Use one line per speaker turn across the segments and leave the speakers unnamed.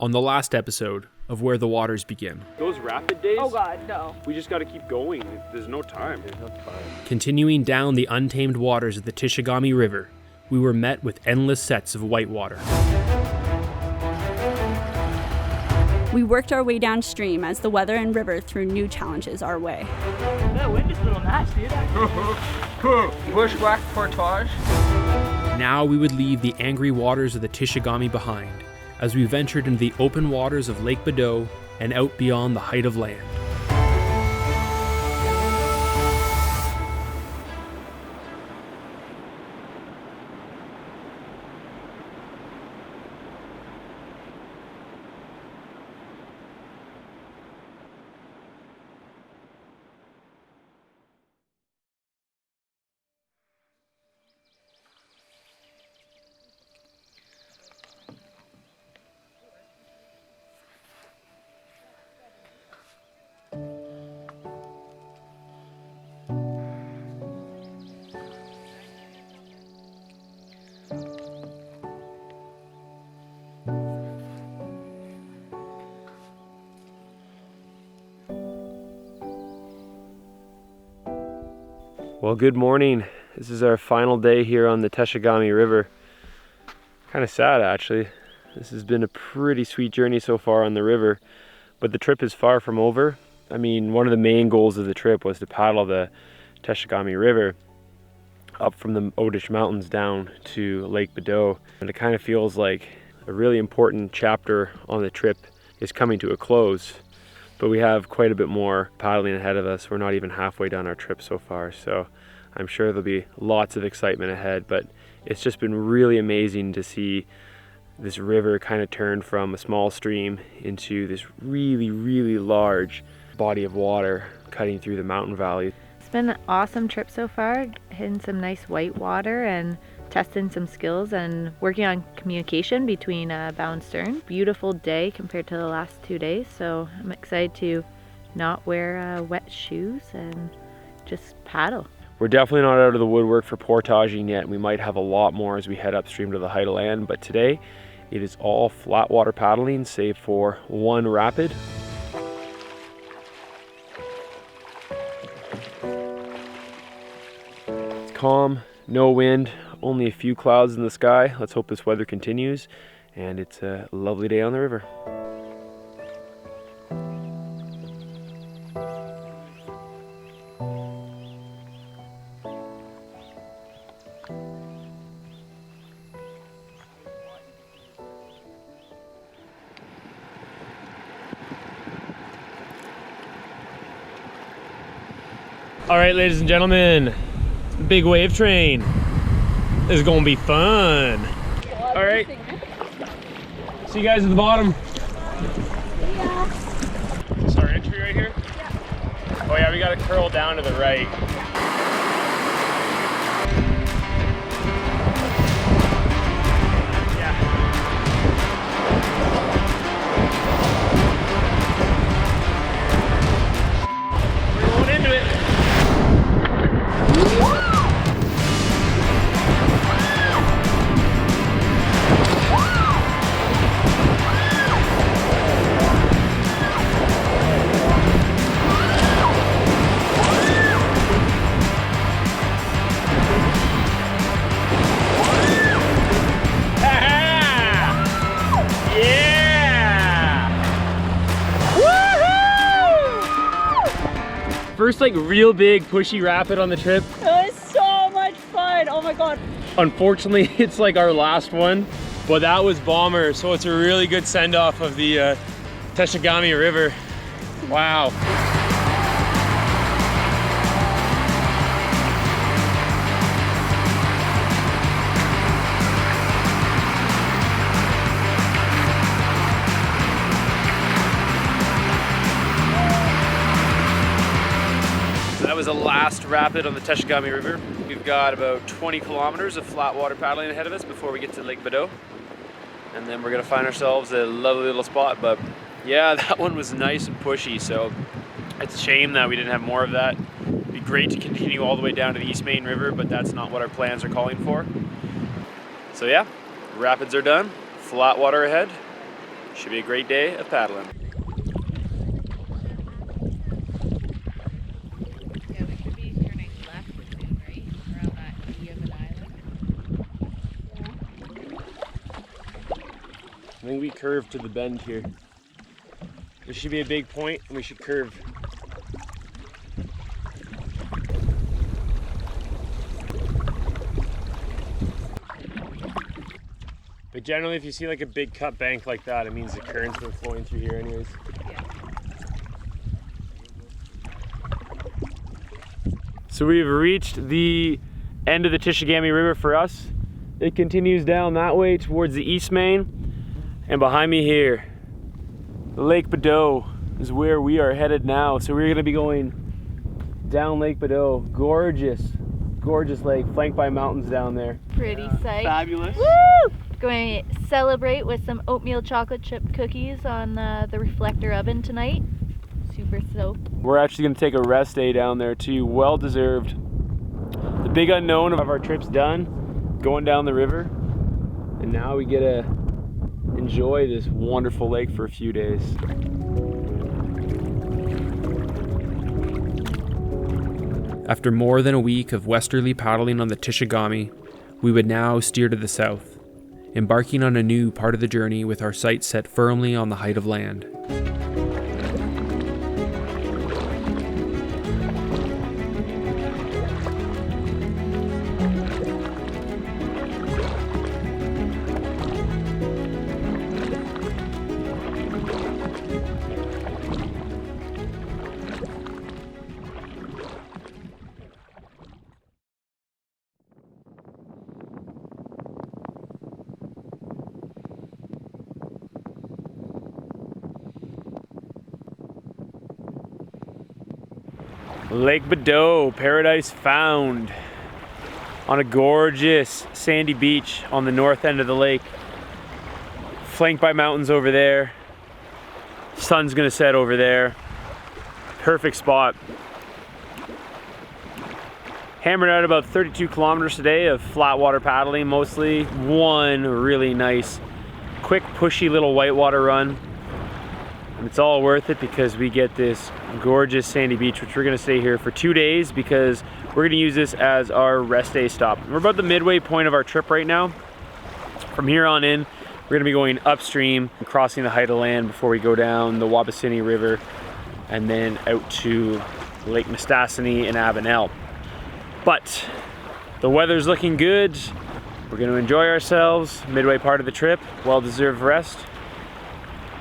on the last episode of Where the Waters Begin.
Those rapid days?
Oh God, no.
We just gotta keep going. There's no time.
Continuing down the untamed waters of the Tichégami River, we were met with endless sets of whitewater.
We worked our way downstream as the weather and river threw new challenges our way.
That wind is a little nasty, isn't it? Bushwhack Portage.
Now we would leave the angry waters of the Teshigami behind as we ventured into the open waters of Lake Bedou and out beyond the height of land.
Well, good morning. This is our final day here on the Teshigami River. Kind of sad, actually. This has been a pretty sweet journey so far on the river, but the trip is far from over. I mean, one of the main goals of the trip was to paddle the Teshigami River up from the Otish Mountains down to Lake Bedou. And it kind of feels like a really important chapter on the trip is coming to a close. But we have quite a bit more paddling ahead of us. We're not even halfway down our trip so far, so I'm sure there'll be lots of excitement ahead. But it's just been really amazing to see this river kind of turn from a small stream into this really, really large body of water cutting through the mountain valley.
It's been an awesome trip so far, hitting some nice white water and testing some skills and working on communication between bow and stern. Beautiful day compared to the last 2 days, so I'm excited to not wear wet shoes and just paddle.
We're definitely not out of the woodwork for portaging yet. We might have a lot more as we head upstream to the height of land, but today it is all flat water paddling save for one rapid. It's calm, no wind, only a few clouds in the sky. Let's hope this weather continues, and it's a lovely day on the river.
All right, ladies and gentlemen, the big wave train. This is gonna be fun. All right, see you guys at the bottom. Yeah. Is our entry right here? Yeah. Oh yeah, we gotta curl down to the right. First like real big pushy rapid on the trip.
It was so much fun. Oh my God.
Unfortunately, it's like our last one, but that was bomber. So it's a really good send off of the Teshigami River. Wow. That was the last rapid on the Teshigami River. We've got about 20 kilometers of flat water paddling ahead of us before we get to Lake Bedou. And then we're gonna find ourselves a lovely little spot. But yeah, that one was nice and pushy, so it's a shame that we didn't have more of that. It'd be great to continue all the way down to the East Main River, but that's not what our plans are calling for. So yeah, rapids are done, flat water ahead. Should be a great day of paddling.
Yeah, we should be turning left soon, right? Around that key of an island.
I think we curve to the bend here. There should be a big point and we should curve. But generally if you see like a big cut bank like that, it means the current's been flowing through here anyways. So we've reached the end of the Tichégami River for us. It continues down that way towards the East Main. And behind me here, Lake Bedou is where we are headed now. So we're gonna be going down Lake Bedou. Gorgeous, gorgeous lake, flanked by mountains down there.
Pretty sight.
Fabulous.
Woo! Going to celebrate with some oatmeal chocolate chip cookies on the reflector oven tonight. Super soaked.
We're actually gonna take a rest day down there too, well deserved. The big unknown of our trip's done, going down the river. And now we get to enjoy this wonderful lake for a few days.
After more than a week of westerly paddling on the Teshigami, we would now steer to the south, embarking on a new part of the journey with our sights set firmly on the height of land.
Lake Bedou, paradise found on a gorgeous sandy beach on the north end of the lake, flanked by mountains over there. Sun's gonna set over there. Perfect spot. Hammered out about 32 kilometers today of flat water paddling, mostly one really nice, quick, pushy little whitewater run. And it's all worth it because we get this gorgeous sandy beach, which we're gonna stay here for 2 days because we're gonna use this as our rest day stop. We're about the midway point of our trip right now. From here on in, we're gonna be going upstream and crossing the height of land before we go down the Wabasini River and then out to Lake Mistassini and Avenel. But the weather's looking good. We're gonna enjoy ourselves, midway part of the trip, well-deserved rest.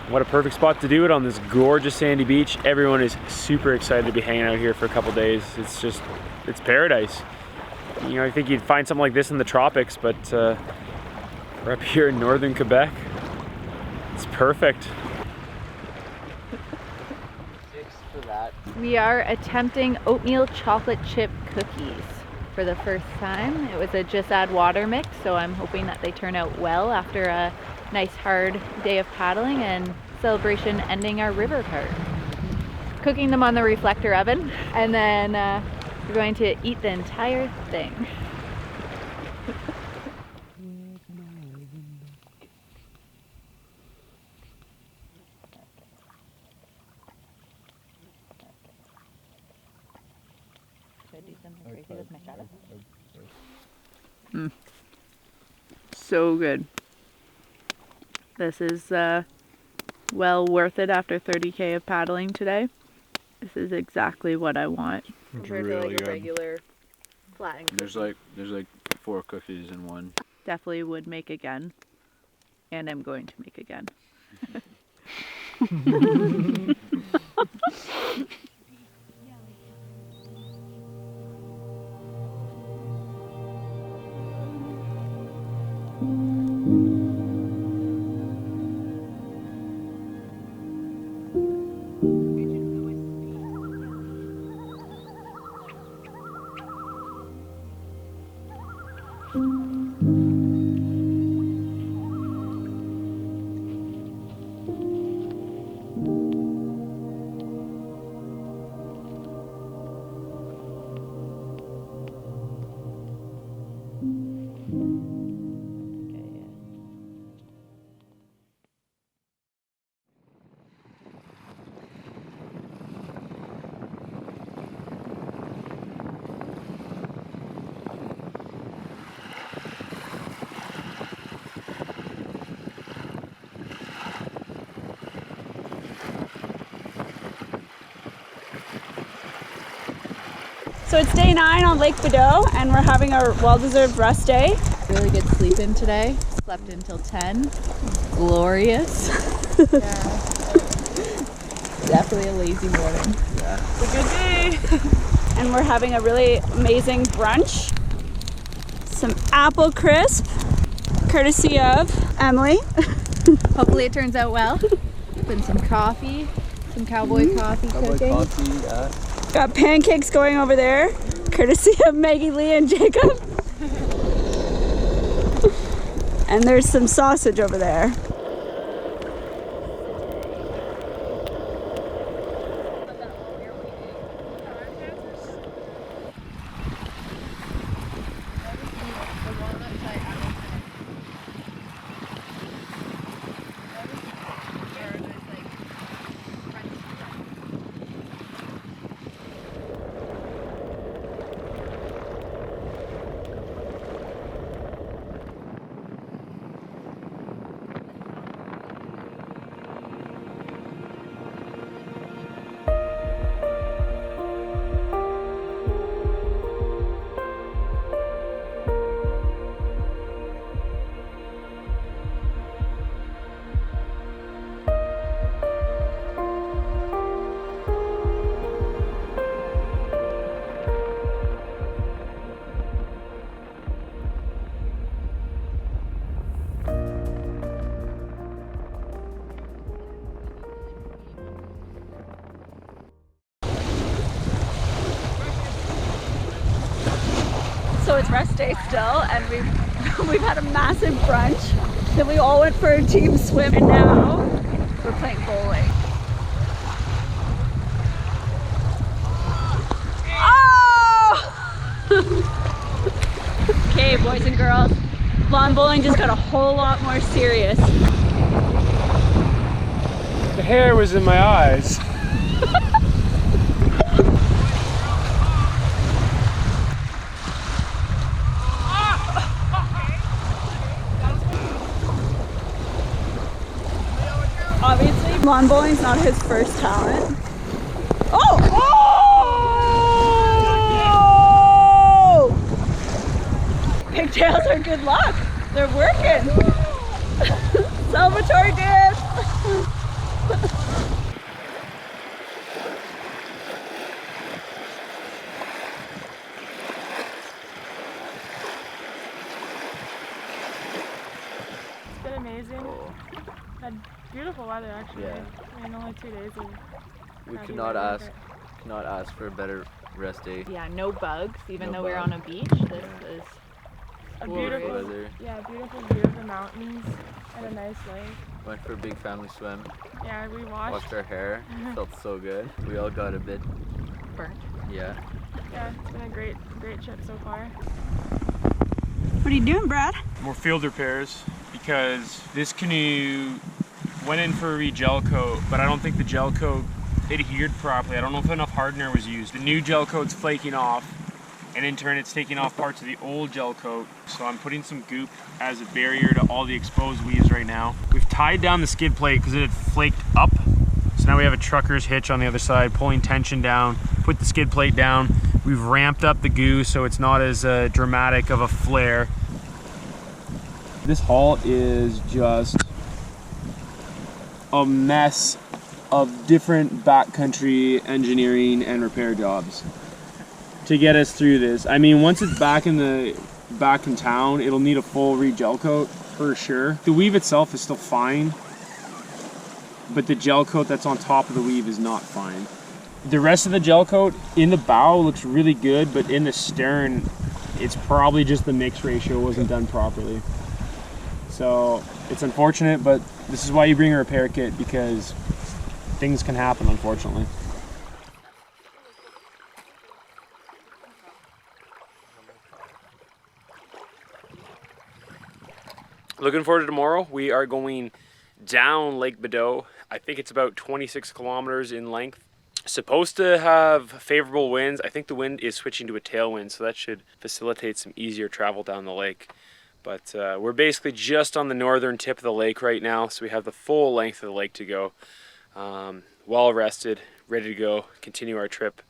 What a perfect spot to do it on this gorgeous sandy beach. Everyone is super excited to be hanging out here for a couple days. It's just, it's paradise. You know, I think you'd find something like this in the tropics, but we're up here in northern Quebec. It's perfect.
We are attempting oatmeal chocolate chip cookies for the first time. It was a just add water mix, so I'm hoping that they turn out well after a nice hard day of paddling and celebration ending our river part. Cooking them on the reflector oven, and then we're going to eat the entire thing. So good. This is well worth it after 30K of paddling today. This is exactly what I want. Compared to like a regular flat and
There's like 4 cookies in one.
definitely would make again. And I'm going to make again.
So it's day 9 on Lake Bedou, and we're having a well-deserved rest day.
Really good sleep in today. Slept until 10. Glorious. Yeah. Definitely a lazy morning.
Yeah. It's a good day. And we're having a really amazing brunch. Some apple crisp, courtesy of Emily.
Hopefully it turns out well. And some coffee, some cowboy coffee cooking.
Coffee, yeah.
Got pancakes going over there, courtesy of Maggie Lee and Jacob. And there's some sausage over there. So it's rest day still, and we've had a massive brunch. Then we all went for a team swim, and now we're playing bowling. Oh! Okay, boys and girls, lawn bowling just got a whole lot more serious.
The hair was in my eyes.
Obviously, lawn bowling's not his first talent. Oh! Oh! Pigtails are good luck. They're working. Salvatore dance.
It's been amazing. Had beautiful weather actually.
Yeah.
I mean, only 2 days of
We
crappy
could not
weather,
ask for a better rest day.
Yeah, no bugs, even
No
though we're
bugs.
on a beach. This is
but a
Glorious
beautiful,
weather.
yeah, beautiful view of the mountains and a nice lake.
Went for a big family swim.
Yeah, we washed.
Washed our hair. Felt so good. We all got a bit.
burnt.
Yeah.
Yeah, it's been a great trip so far.
What are you doing, Brad?
More field repairs because this canoe went in for a re-gel coat, but I don't think the gel coat adhered properly. I don't know if enough hardener was used. The new gel coat's flaking off, and in turn it's taking off parts of the old gel coat. So I'm putting some goop as a barrier to all the exposed weaves right now. We've tied down the skid plate because it had flaked up. So now we have a trucker's hitch on the other side, pulling tension down, put the skid plate down. We've ramped up the goo so it's not as dramatic of a flare. This haul is just a mess of different backcountry engineering and repair jobs to get us through this. I mean, once it's back in town, it'll need a full re-gel coat for sure. The weave itself is still fine, but the gel coat that's on top of the weave is not fine. The rest of the gel coat in the bow looks really good, but in the stern, it's probably just the mix ratio wasn't done properly. So it's unfortunate, but this is why you bring a repair kit, because things can happen, unfortunately. Looking forward to tomorrow. We are going down Lake Bedou. I think it's about 26 kilometers in length. Supposed to have favorable winds. I think the wind is switching to a tailwind, so that should facilitate some easier travel down the lake. But we're basically just on the northern tip of the lake right now, so we have the full length of the lake to go. Well rested, ready to go, continue our trip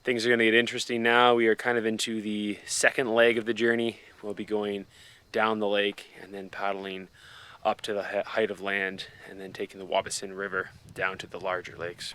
Things are going to get interesting now. We are kind of into the second leg of the journey. We'll be going down the lake and then paddling up to the height of land and then taking the Wabasin River down to the larger lakes.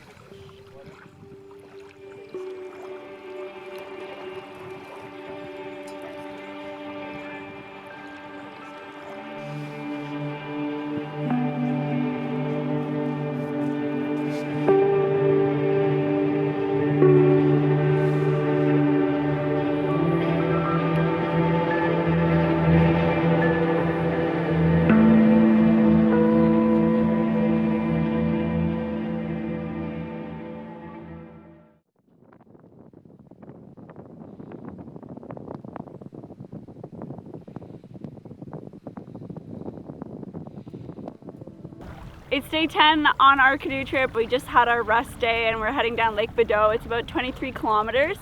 It's day 10 on our canoe trip. We just had our rest day and we're heading down Lake Bedou. It's about 23 kilometers.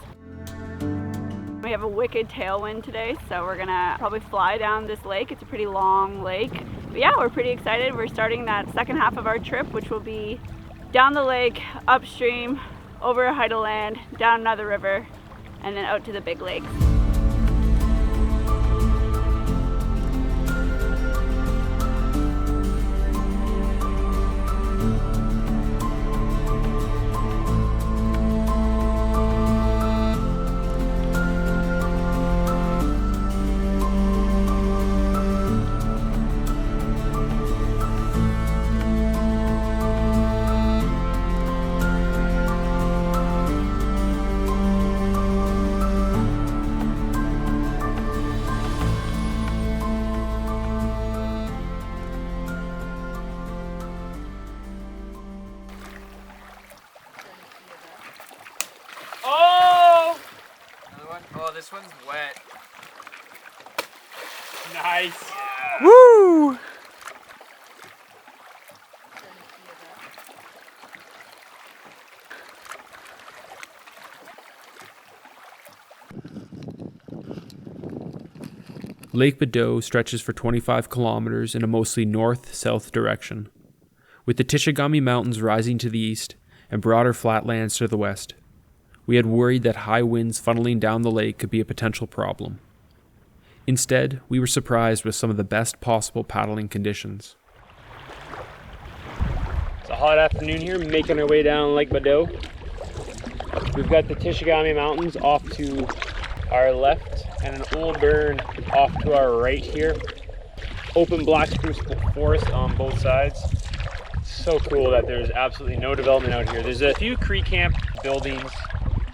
We have a wicked tailwind today, so we're gonna probably fly down this lake. It's a pretty long lake. But yeah, we're pretty excited. We're starting that second half of our trip, which will be down the lake, upstream, over a height of land, down another river, and then out to the big lakes.
This one's wet.
Nice.
Woo!
Lake Bedou stretches for 25 kilometers in a mostly north-south direction, with the Tichégami Mountains rising to the east and broader flatlands to the west. We had worried that high winds funneling down the lake could be a potential problem. Instead, we were surprised with some of the best possible paddling conditions.
It's a hot afternoon here, making our way down Lake Bedou. We've got the Teshigami Mountains off to our left and an old burn off to our right here. Open black spruce forest on both sides. So cool that there's absolutely no development out here. There's a few Cree camp buildings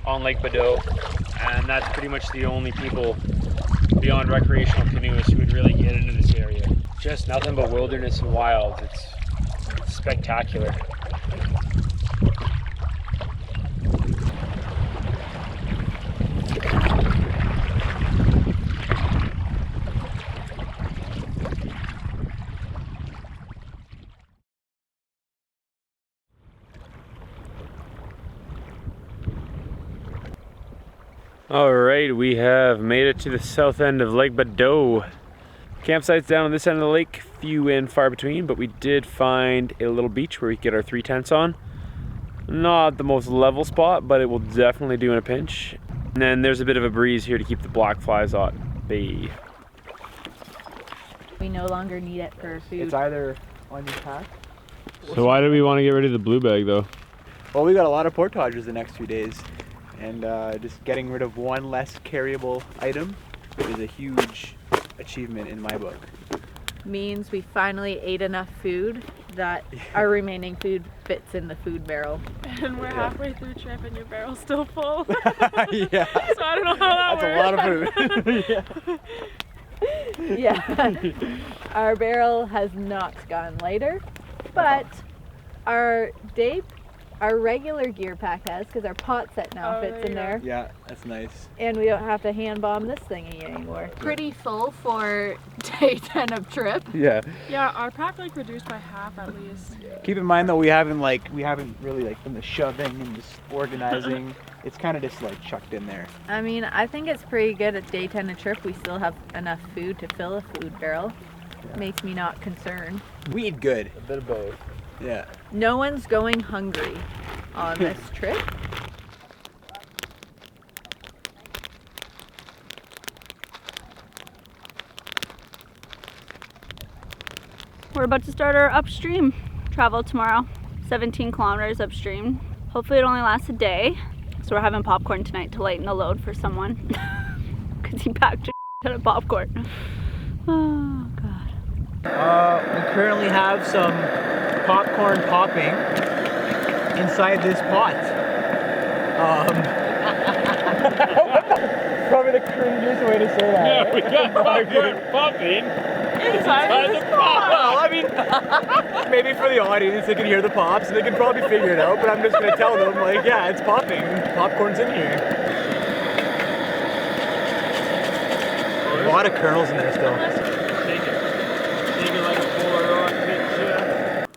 on Lake Bedou, and that's pretty much the only people beyond recreational canoeists who would really get into this area. Just nothing but wilderness and wild. It's spectacular. All right, we have made it to the south end of Lake Bedou. Campsites down on this end of the lake, few and far between, but we did find a little beach where we could get our 3 tents on. Not the most level spot, but it will definitely do in a pinch. And then there's a bit of a breeze here to keep the black flies at bay.
We no longer need it for food.
It's either on your pack.
So why do we want to get rid of the blue bag though?
Well, we got a lot of portages the next few days, and just getting rid of one less carryable item is a huge achievement in my book.
Means we finally ate enough food that our remaining food fits in the food barrel.
And we're halfway through trip and your barrel's still full.
Yeah.
So I don't know how that
That's
works.
a lot of food.
Yeah. Our barrel has not gone lighter, but our regular gear pack has, because our pot set now fits in there.
Yeah, that's nice.
And we don't have to hand bomb this thingy anymore. Pretty full for day 10 of trip.
Yeah.
Yeah, our pack like reduced by half at least.
Keep in mind though, we haven't really like done the shoving and just organizing. It's kind of just like chucked in there.
I mean, I think it's pretty good at day 10 of trip. We still have enough food to fill a food barrel.
Yeah.
Makes me not concerned.
We eat good.
A bit of both.
Yeah.
No one's going hungry on this trip.
we're about to start our upstream travel tomorrow. 17 kilometers upstream. Hopefully it only lasts a day. So we're having popcorn tonight to lighten the load for someone. Because he packed a ton of popcorn. Oh God.
We currently have some popcorn popping inside this pot. Probably the cringiest way to say that.
Yeah, we got popcorn popping inside the pot.
Well, I mean, maybe for the audience, they can hear the pops and they can probably figure it out, but I'm just going to tell them, like, yeah, it's popping. Popcorn's in here. A lot of kernels in there still.
Take it like a Polaroid picture.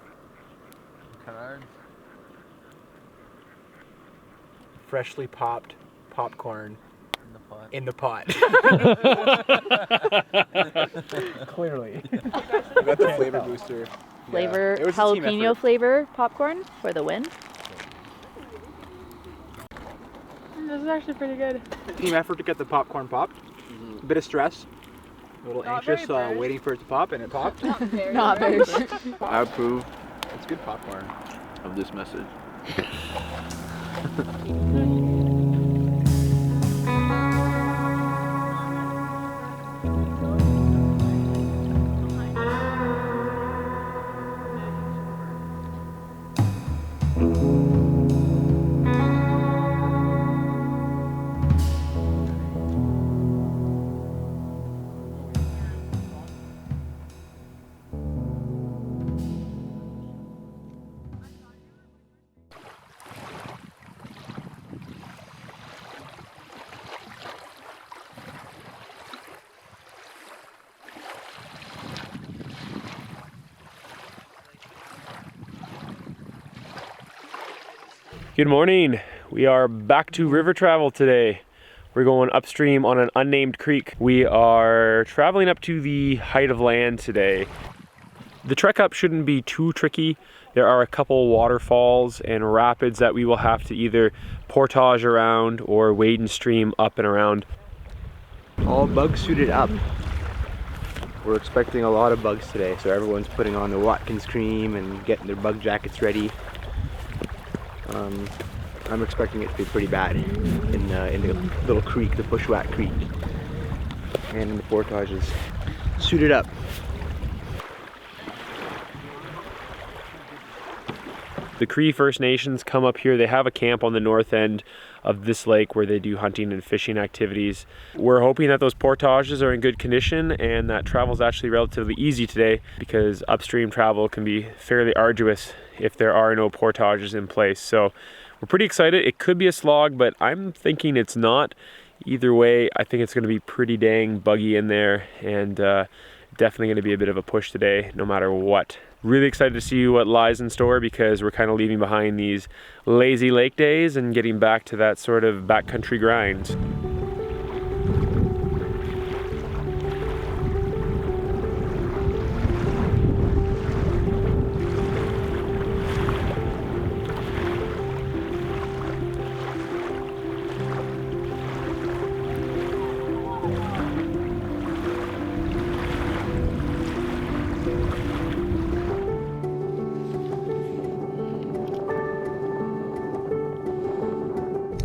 Freshly popped popcorn in the pot. Clearly. We got the flavor booster.
Flavor,
Yeah. It was a team
jalapeno
effort.
flavor popcorn for the win.
This is actually pretty good.
Team effort to get the popcorn popped. A bit of stress. A little
Not
anxious
very burnt.
waiting for it to pop, and it popped.
Not very sure.
I approve
It's good popcorn.
of this message.
Good morning. We are back to river travel today. We're going upstream on an unnamed creek. We are traveling up to the height of land today. The trek up shouldn't be too tricky. There are a couple waterfalls and rapids that we will have to either portage around or wade and stream up and around.
All bug suited up. We're expecting a lot of bugs today, so everyone's putting on their Watkins cream and getting their bug jackets ready. I'm expecting it to be pretty bad in the little creek, the Bushwhack Creek, and in the portages. Suited up.
The Cree First Nations come up here. They have a camp on the north end of this lake where they do hunting and fishing activities. We're hoping that those portages are in good condition and that travel is actually relatively easy today, because upstream travel can be fairly arduous if there are no portages in place. So we're pretty excited. It could be a slog, but I'm thinking it's not. Either way, I think it's going to be pretty dang buggy in there, and definitely going to be a bit of a push today, no matter what. Really excited to see what lies in store, because we're kind of leaving behind these lazy lake days and getting back to that sort of backcountry grind.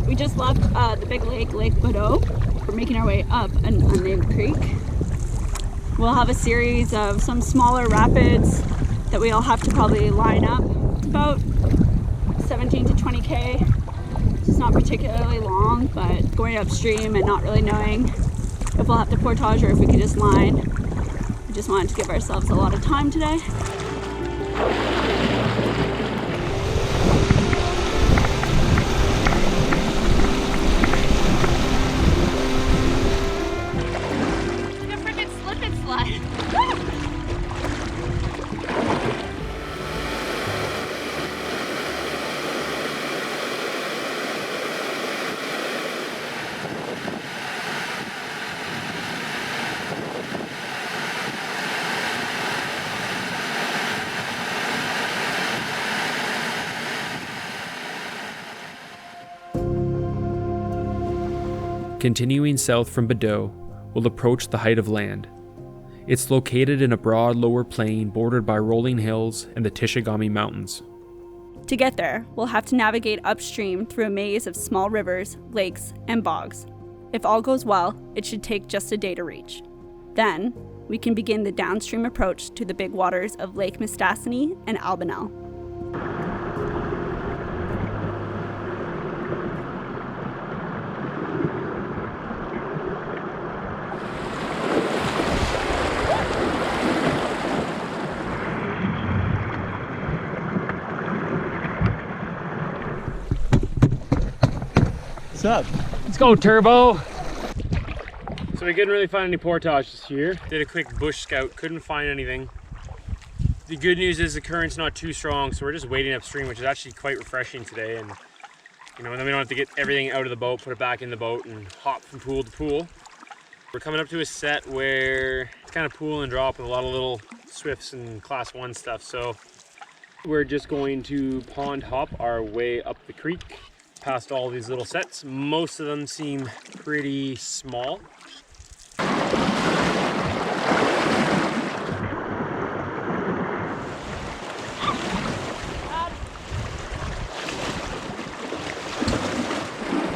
We just left the big lake, Lake Bedou. We're making our way up an unnamed creek. We'll have a series of some smaller rapids that we'll have to probably line up. About 17 to 20K. It's not particularly long, but going upstream and not really knowing if we'll have to portage or if we could just line. We just wanted to give ourselves a lot of time today.
Continuing south from Bedou, we'll approach the height of land. It's located in a broad lower plain bordered by rolling hills and the Tichégami Mountains.
To get there, we'll have to navigate upstream through a maze of small rivers, lakes, and bogs. If all goes well, it should take just a day to reach. Then, we can begin the downstream approach to the big waters of Lake Mistassini and Albanel.
What's up?
Let's go, Turbo! So we couldn't really find any portage this year. Did a quick bush scout, couldn't find anything. The good news is the current's not too strong, so we're just wading upstream, which is actually quite refreshing today. And you know, then we don't have to get everything out of the boat, put it back in the boat, and hop from pool to pool. We're coming up to a set where it's kind of pool and drop with a lot of little swifts and class 1 stuff. So we're just going to pond hop our way up the creek, past all these little sets. Most of them seem pretty small.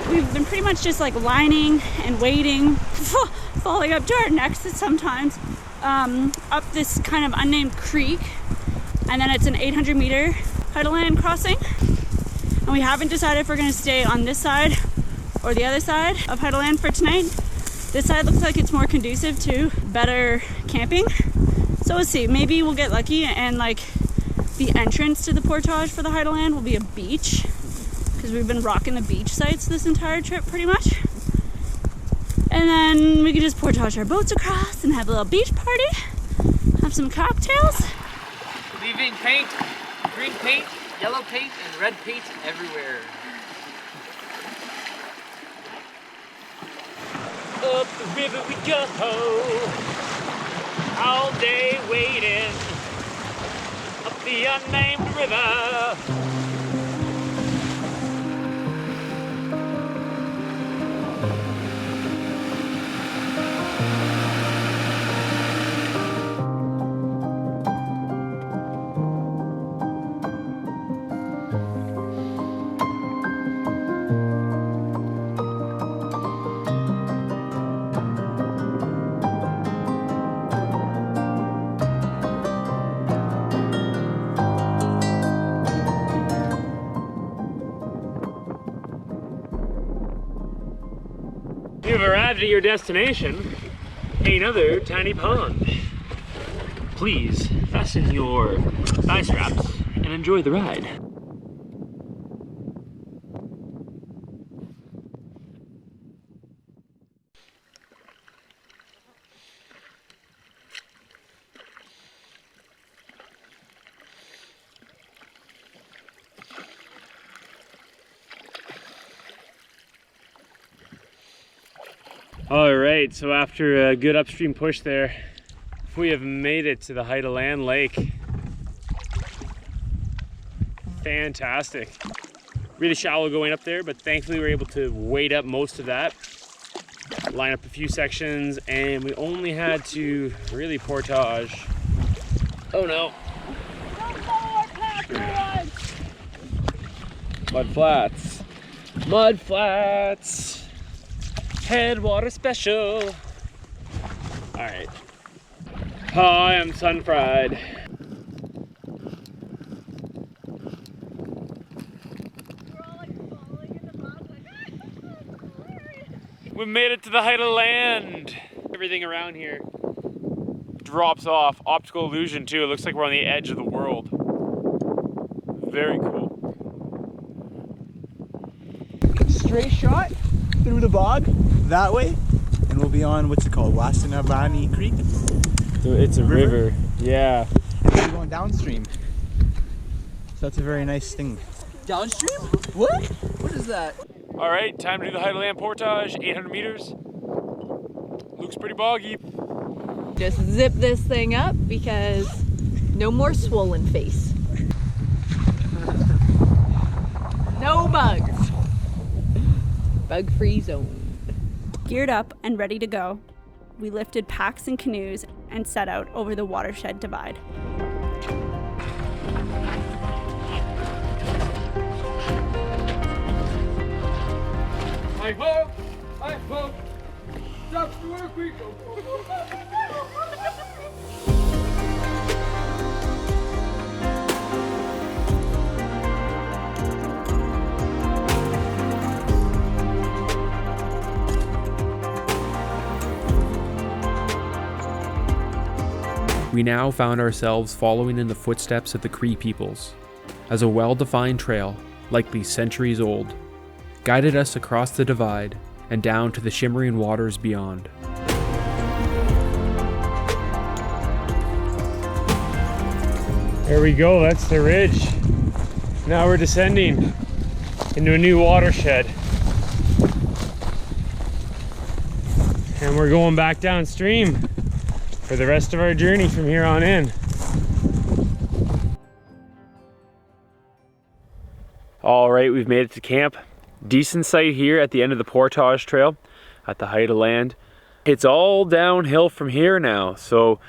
We've been pretty much just like lining and wading, falling up to our necks sometimes, up this kind of unnamed creek, and then it's an 800-meter headland crossing. And we haven't decided if we're gonna stay on this side or the other side of Headland for tonight. This side looks like it's more conducive to better camping. So we'll see, maybe we'll get lucky and like the entrance to the Portage for the Headland will be a beach, because we've been rocking the beach sites this entire trip pretty much. And then we can just portage our boats across and have a little beach party, have some cocktails.
Leaving paint, green paint, yellow paint, and red paint everywhere.
Up the river we go, all day waiting, up the unnamed river. You've arrived at your destination, another tiny pond. Please fasten your thigh straps and enjoy the ride. All right, so after a good upstream push there, we have made it to the height of Land Lake. Fantastic. Really shallow going up there, but thankfully we were able to wade up most of that, line up a few sections, and we only had to really portage. Oh no.
Don't follow our path,
Mud flats. Mud flats. Headwater special. All right. Hi, I'm sun fried. We made it to the height of land. Everything around here drops off. Optical illusion too. It looks like we're on the edge of the world. Very cool.
Straight shot through the bog that way, and we'll be on what's it called, Wassanabani Creek.
It's a river. Yeah.
And we're going downstream. So that's a very nice thing.
Downstream? What? What is that?
All right, time to do the height of land portage, 800 meters. Looks pretty boggy.
Just zip this thing up because no more swollen face. No bugs. Bug-free zone.
Geared up and ready to go, we lifted packs and canoes and set out over the watershed divide.
Hi ho! Hi ho! Stop to work we go!
We now found ourselves following in the footsteps of the Cree peoples, as a well-defined trail, likely centuries old, guided us across the divide and down to the shimmering waters beyond.
There we go, that's the ridge. Now we're descending into a new watershed. And we're going back downstream for the rest of our journey from here on in. All right, we've made it to camp. Decent site here at the end of the Portage trail at the height of land. It's all downhill from here now, so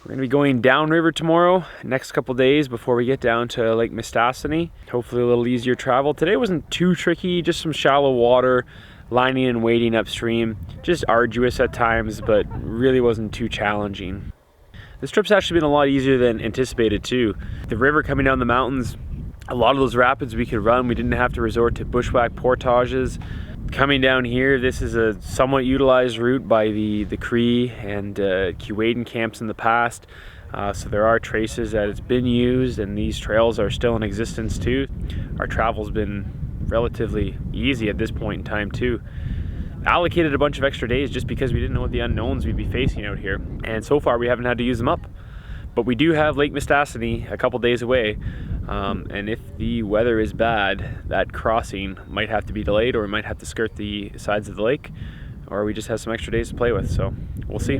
we're gonna be going downriver tomorrow, next couple days before we get down to Lake Mistassini. Hopefully a little easier travel. Today wasn't too tricky, just some shallow water, lining and wading upstream. Just arduous at times, but really wasn't too challenging. This trip's actually been a lot easier than anticipated too. The river coming down the mountains, a lot of those rapids we could run. We didn't have to resort to bushwhack portages. Coming down here, this is a somewhat utilized route by the Cree and Keewaydin camps in the past. So there are traces that it's been used, and these trails are still in existence too. Our travel's been relatively easy at this point in time too. Allocated a bunch of extra days just because we didn't know what the unknowns we'd be facing out here, and so far we haven't had to use them up. But we do have Lake Mistassini a couple days away, and if the weather is bad, that crossing might have to be delayed, or we might have to skirt the sides of the lake, or we just have some extra days to play with, so we'll see.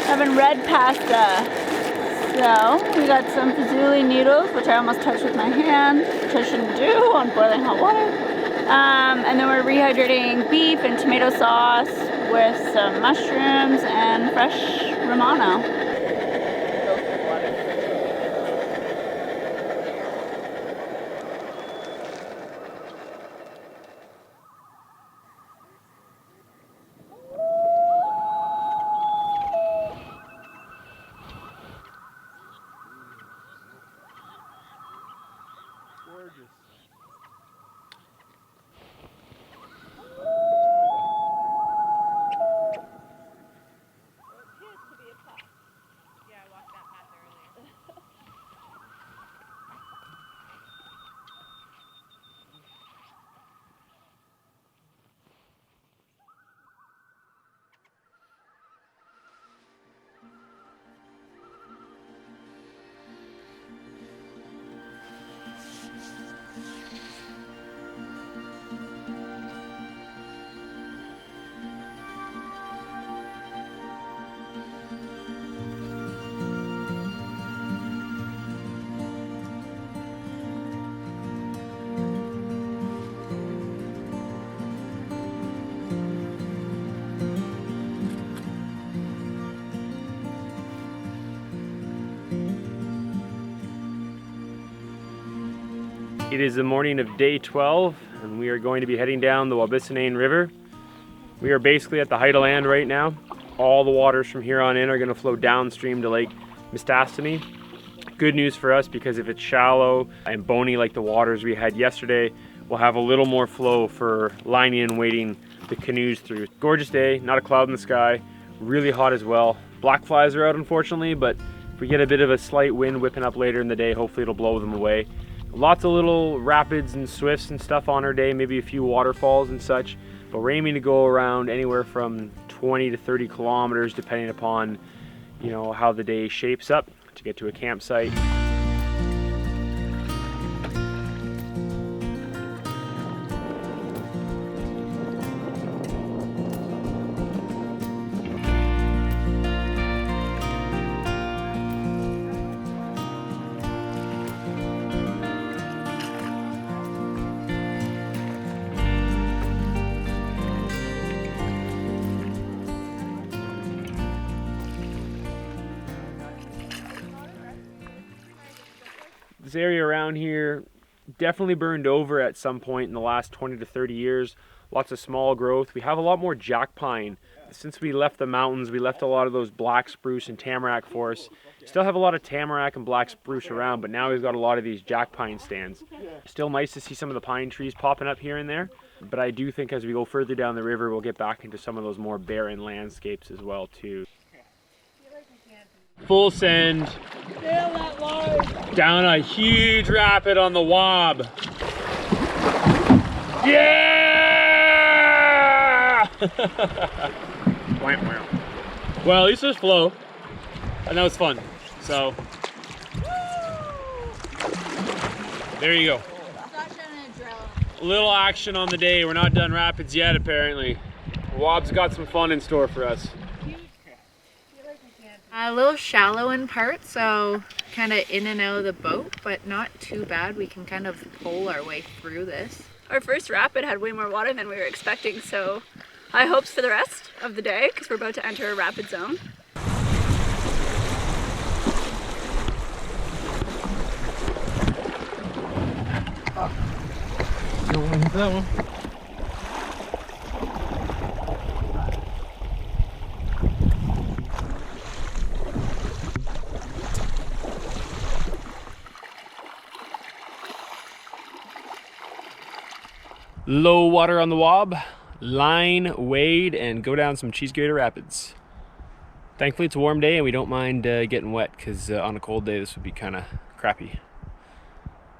Having red pasta. So we got some fazuli noodles, which I almost touched with my hand, which I shouldn't do on boiling hot water. And then we're rehydrating beef and tomato sauce with some mushrooms and fresh Romano.
It is the morning of day 12, and we are going to be heading down the Wabissenain River. We are basically at the height of land right now. All the waters from here on in are going to flow downstream to Lake Mistassini. Good news for us, because if it's shallow and bony like the waters we had yesterday, we'll have a little more flow for lining and wading the canoes through. Gorgeous day, not a cloud in the sky, really hot as well. Black flies are out unfortunately, but if we get a bit of a slight wind whipping up later in the day, hopefully it'll blow them away. Lots of little rapids and swifts and stuff on our day, maybe a few waterfalls and such, but we're aiming to go around anywhere from 20 to 30 kilometers depending upon, you know, how the day shapes up to get to a campsite. This area around here definitely burned over at some point in the last 20 to 30 years. Lots of small growth. We have a lot more jack pine. Since we left the mountains, we left a lot of those black spruce and tamarack forests. Still have a lot of tamarack and black spruce around, but now we've got a lot of these jack pine stands. Still nice to see some of the pine trees popping up here and there, but I do think as we go further down the river, we'll get back into some of those more barren landscapes as well too. Full send down a huge rapid on the Wob. Yeah! Well, at least there's flow, and that was fun. So there you go. A little action on the day. We're not done rapids yet, apparently. Wob's got some fun in store for us.
A little shallow in parts, so kind of in and out of the boat, but not too bad. We can kind of pole our way through this.
Our first rapid had way more water than we were expecting, so high hopes for the rest of the day because we're about to enter a rapid zone.
You don't want to hit that one. Low water on the Wob, line, wade, and go down some cheese grater rapids. Thankfully it's a warm day and we don't mind getting wet because on a cold day this would be kind of crappy.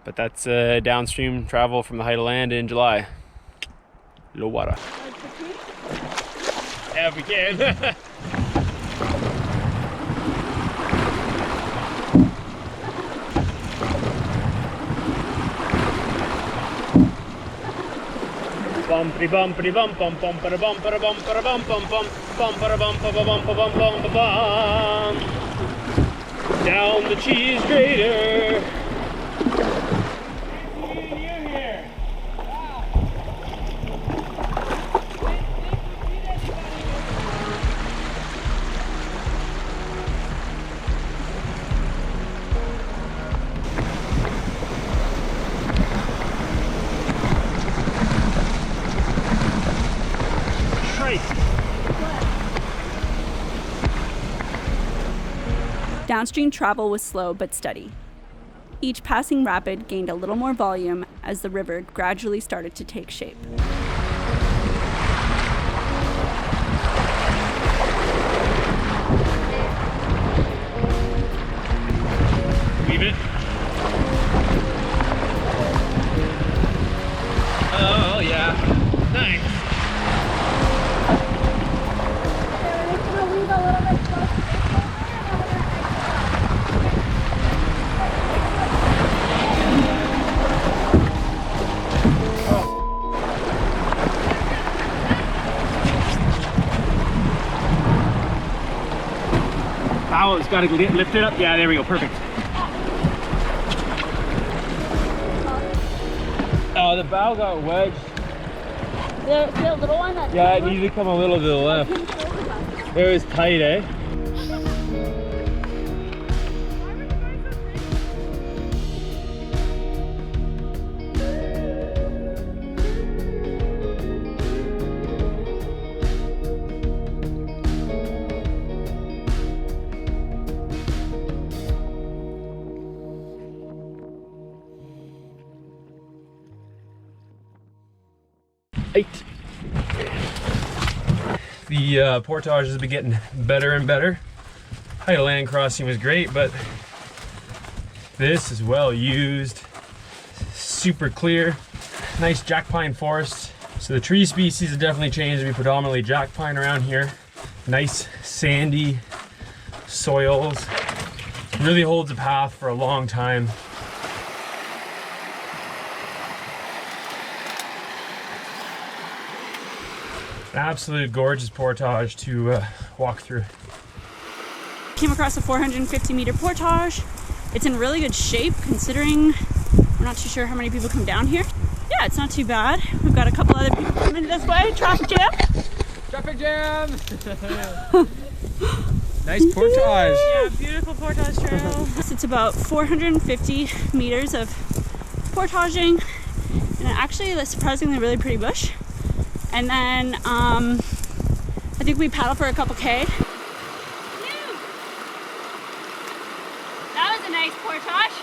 But that's downstream travel from the height of land in July. Low water. Yeah, if we can. Bumpity bumpity bum bum bum bum bum bum bum bum bum bum bum bum bum bum bum bum. Down the cheese grater.
Downstream travel was slow but steady. Each passing rapid gained a little more volume as the river gradually started to take shape.
Leave it. Oh yeah, nice. Oh, it's got to lift it up. Yeah, there we go. Perfect. Oh, the bow got wedged.
The little one that
Yeah, it needed to come a little to the left. It was tight, eh? The portage has been getting better and better. Height of land crossing was great, but this is well used, super clear, nice jack pine forest. So the tree species have definitely changed to be predominantly jack pine around here. Nice sandy soils, really holds a path for a long time. An absolute gorgeous portage to walk through.
Came across a 450 meter portage. It's in really good shape considering we're not too sure how many people come down here. Yeah, it's not too bad. We've got a couple other people coming this way. Traffic jam.
Traffic jam! Nice portage.
Yeah, beautiful portage trail. It's about 450 meters of portaging, and actually a surprisingly really pretty bush. And then I think we paddle for a couple K. That was a nice portage.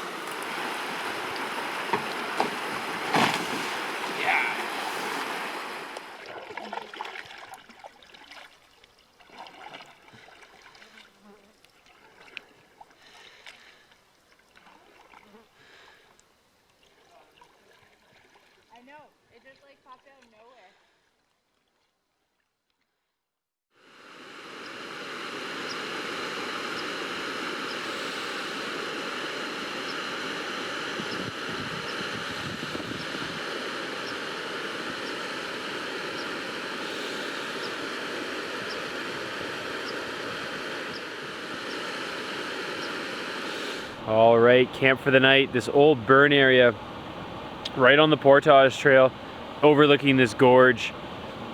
I know, it just like popped out of nowhere.
All right, camp for the night. This old burn area right on the Portage Trail, overlooking this gorge.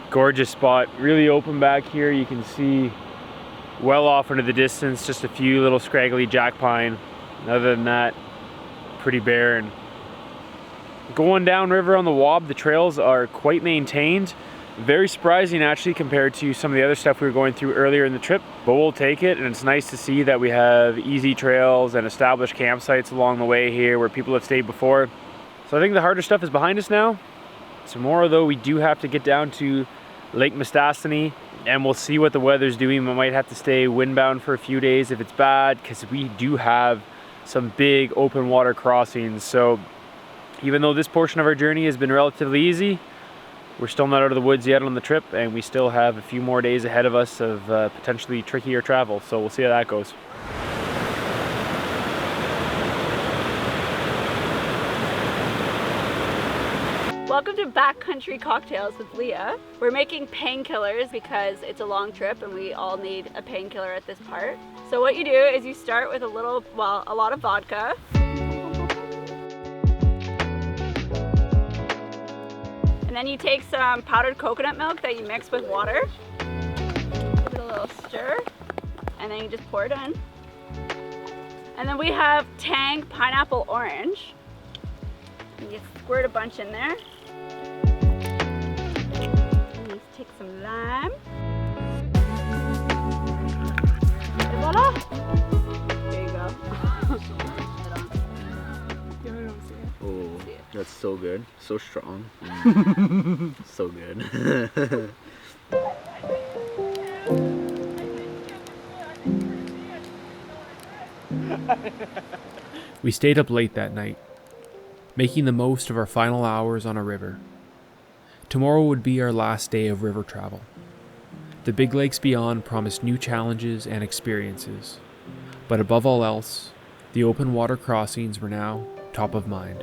Gorgeous spot, really open back here. You can see well off into the distance, just a few little scraggly jack pine. Other than that, pretty barren. Going downriver on the Wob, the trails are quite maintained. Very surprising actually compared to some of the other stuff we were going through earlier in the trip, but we'll take it, and it's nice to see that we have easy trails and established campsites along the way here where people have stayed before. So I think the harder stuff is behind us now. Tomorrow though, we do have to get down to Lake Mistassini, and we'll see what the weather's doing. We might have to stay windbound for a few days if it's bad, because we do have some big open water crossings. So even though this portion of our journey has been relatively easy, we're still not out of the woods yet on the trip, and we still have a few more days ahead of us of potentially trickier travel. So we'll see how that goes.
Welcome to Backcountry Cocktails with Leah. We're making painkillers because it's a long trip and we all need a painkiller at this part. So what you do is you start with a lot of vodka. And then you take some powdered coconut milk that you mix with water. Give it a little stir, and then you just pour it in. And then we have Tang Pineapple Orange. You just squirt a bunch in there. And you take some lime. And voila! There you go.
Oh, that's so good. So strong. So good.
We stayed up late that night, making the most of our final hours on a river. Tomorrow would be our last day of river travel. The big lakes beyond promised new challenges and experiences, but above all else, the open water crossings were now top of mind.